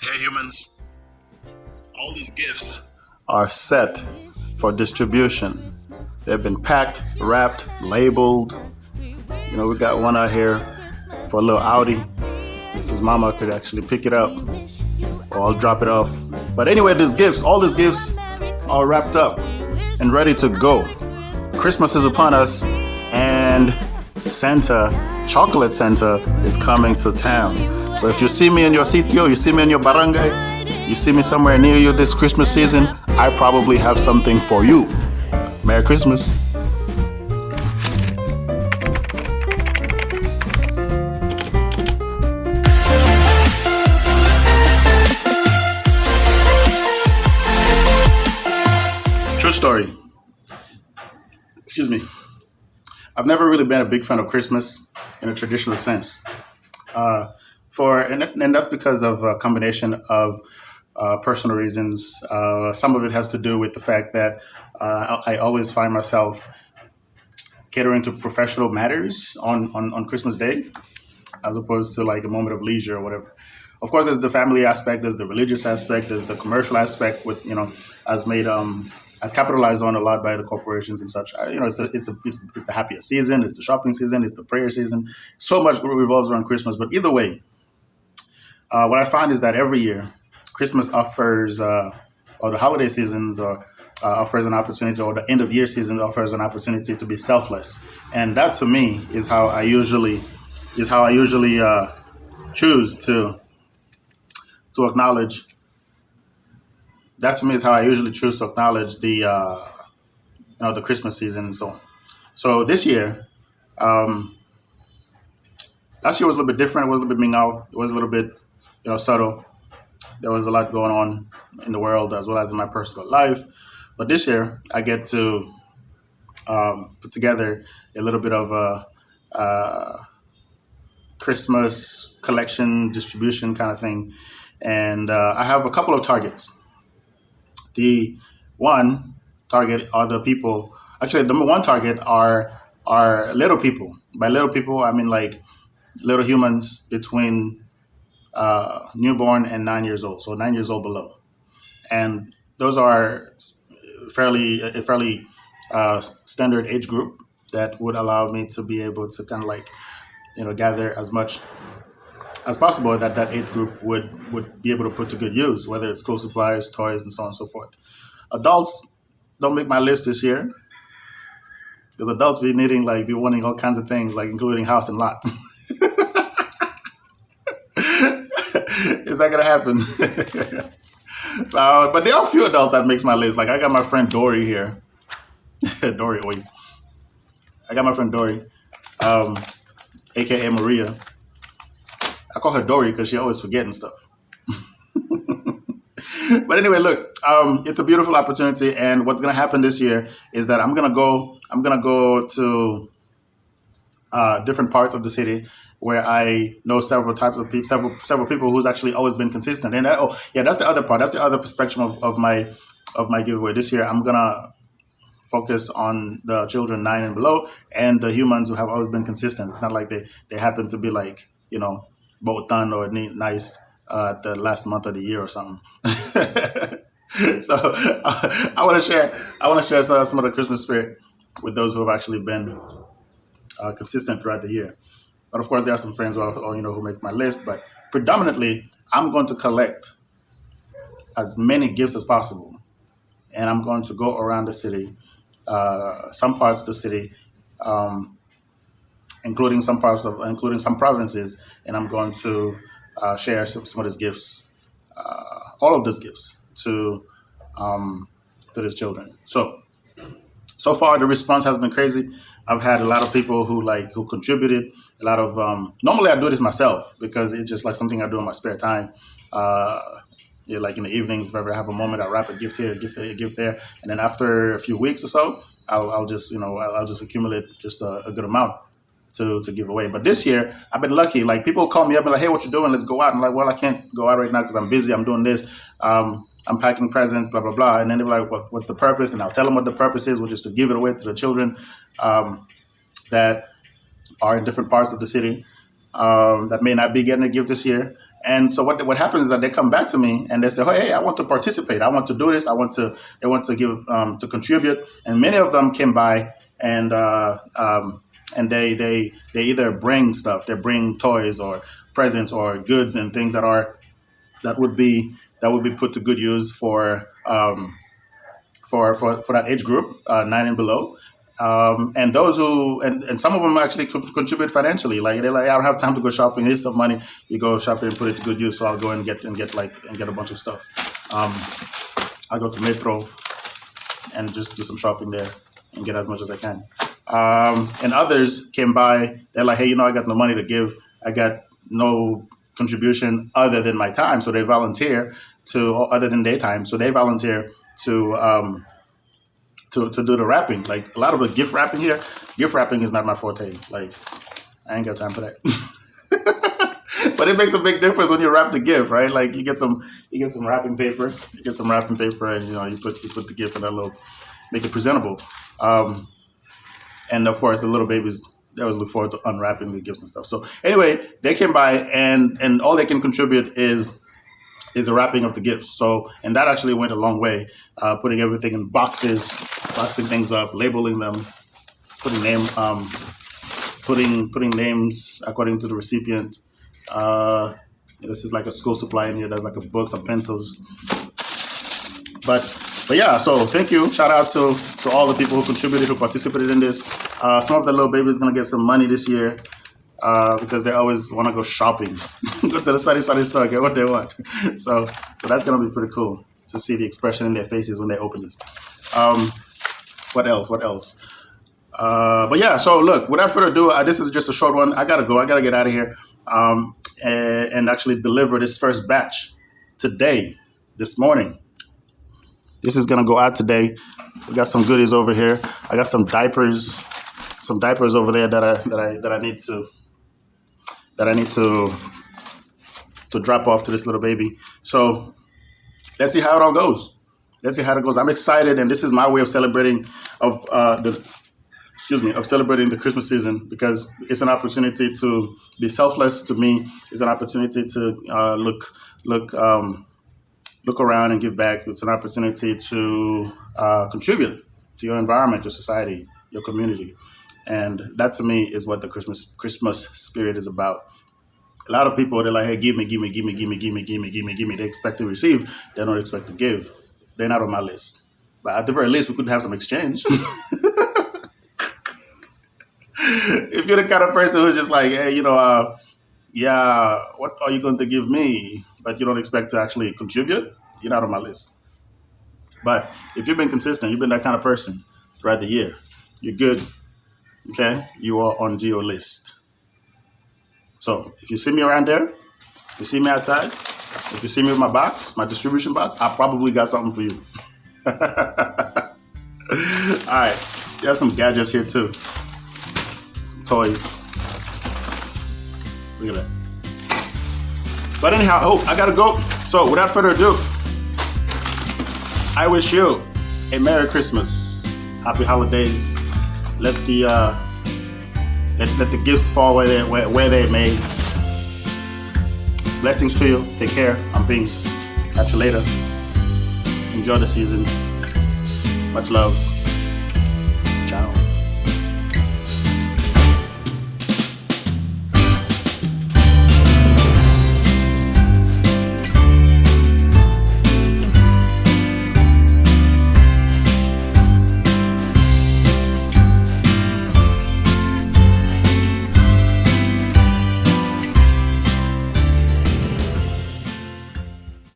Hey humans, all these gifts are set for distribution. They've been packed, wrapped, labeled. We got one out here for a little Audi. If his mama could actually pick it up, or I'll drop it off. But anyway, all these gifts are wrapped up and ready to go. Christmas is upon us, and Chocolate Santa, is coming to town. So if you see me in your sitio, you see me in your barangay, you see me somewhere near you this Christmas season, I probably have something for you. Merry Christmas. True story. Excuse me. I've never really been a big fan of Christmas in a traditional sense. And that's because of a combination of personal reasons. Some of it has to do with the fact that I always find myself catering to professional matters on Christmas Day, as opposed to like a moment of leisure or whatever. Of course, there's the family aspect, there's the religious aspect, there's the commercial aspect, with as made as capitalized on a lot by the corporations and such. It's the happiest season, it's the shopping season, it's the prayer season. So much revolves around Christmas. But either way, what I find is that every year, Christmas offers, or the holiday seasons, or offers an opportunity, or the end of year season offers an opportunity to be selfless, and that to me is how I usually choose to acknowledge. That to me is how I usually choose to acknowledge the Christmas season and so on. So this year, last year was a little bit different. It was a little bit mingao. It was a little bit subtle. There was a lot going on in the world as well as in my personal life. But this year, I get to put together a little bit of a Christmas collection distribution kind of thing. And I have a couple of targets. The one target are the people. Actually, the one target are little people. By little people, I mean like little humans between newborn and 9 years old. So 9 years old below, and those are a fairly standard age group that would allow me to be able to kind of like gather as much as possible that age group would be able to put to good use, whether it's school supplies, toys, and so on and so forth. Adults don't make my list this year because adults be wanting all kinds of things, like including house and lot. Is that gonna happen? But there are a few adults that makes my list. Like I got my friend Dory here. Dory, oi. I got my friend Dory, aka Maria. I call her Dory because she always forgetting stuff. But anyway, look, it's a beautiful opportunity, and what's going to happen this year is that I'm gonna go to different parts of the city where I know several types of people, several people who's actually always been consistent. And that's the other part. That's the other spectrum of my giveaway this year. I'm gonna focus on the children 9 and below and the humans who have always been consistent. It's not like they happen to be like both done or nice the last month of the year or something. So I want to share some of the Christmas spirit with those who have actually been consistent throughout the year. But of course, there are some friends who make my list. But predominantly, I'm going to collect as many gifts as possible, and I'm going to go around the city, some parts of the city, including some provinces, and I'm going to share some of these gifts, all of these gifts to these children. So far, the response has been crazy. I've had a lot of people who contributed. A lot of normally I do this myself because it's just like something I do in my spare time. Like in the evenings, if I ever have a moment, I wrap a gift here, a gift there, and then after a few weeks or so, I'll just accumulate just a good amount to give away. But this year, I've been lucky. Like people call me up and like, "Hey, what you doing? Let's go out." I'm like, "Well, I can't go out right now because I'm busy. I'm doing this. I'm packing presents, blah, blah, blah." And then they're like, what's the purpose? And I'll tell them what the purpose is, which is to give it away to the children that are in different parts of the city. that may not be getting a gift this year. And so what happens is that they come back to me and they say, "Oh, hey, I want to participate. I want to do this. They want to give to contribute." And many of them came by and they either bring stuff, they bring toys or presents or goods and things that would be put to good use for that age group, 9 and below. And those who and some of them actually contribute financially. Like they're like, "I don't have time to go shopping. Here's some money. You go shopping and put it to good use. So I'll go and get a bunch of stuff. I'll go to Metro and just do some shopping there and get as much as I can." And others came by. They're like, "Hey, I got no money to give. I got no contribution other than my time." So they volunteer other than their time. So they volunteer to do the wrapping. Like a lot of the gift wrapping here, gift wrapping is not my forte. Like I ain't got time for that. But it makes a big difference when you wrap the gift, right? Like you get some wrapping paper, and you put the gift in that little, make it presentable. And of course the little babies, they always look forward to unwrapping the gifts and stuff. So anyway, they came by and all they can contribute is the wrapping of the gifts. So, and that actually went a long way, putting everything in boxes, boxing things up, labeling them, putting names according to the recipient. This is like a school supply in here. There's like a book, some pencils. But yeah, so thank you. Shout out to all the people who contributed, who participated in this. Some of the little babies going to get some money this year. Because they always want to go shopping, go to the sunny store, get what they want. So that's gonna be pretty cool to see the expression in their faces when they open this. What else? But yeah, so look, without further ado, this is just a short one. I gotta go. I gotta get out of here and actually deliver this first batch today, this morning. This is gonna go out today. We got some goodies over here. I got some diapers over there that I need to drop off to this little baby. So let's see how it all goes. I'm excited, and this is my way of celebrating celebrating the Christmas season, because it's an opportunity to be selfless. To me, it's an opportunity to look around and give back. It's an opportunity to contribute to your environment, your society, your community. And that to me is what the Christmas spirit is about. A lot of people, they're like, "Hey, give me. They expect to receive. They don't expect to give. They're not on my list. But at the very least, we could have some exchange." If you're the kind of person who's just like, "Hey, what are you going to give me?" But you don't expect to actually contribute, you're not on my list. But if you've been consistent, you've been that kind of person throughout the year, you're good. Okay, you are on Geo list. So if you see me around there, if you see me outside, if you see me with my box, my distribution box, I probably got something for you. All right, there's some gadgets here too, some toys. Look at that. But anyhow, I gotta go. So without further ado, I wish you a Merry Christmas, Happy Holidays. Let the gifts fall where they may. Blessings to you. Take care. I'm Ping. Catch you later. Enjoy the seasons. Much love.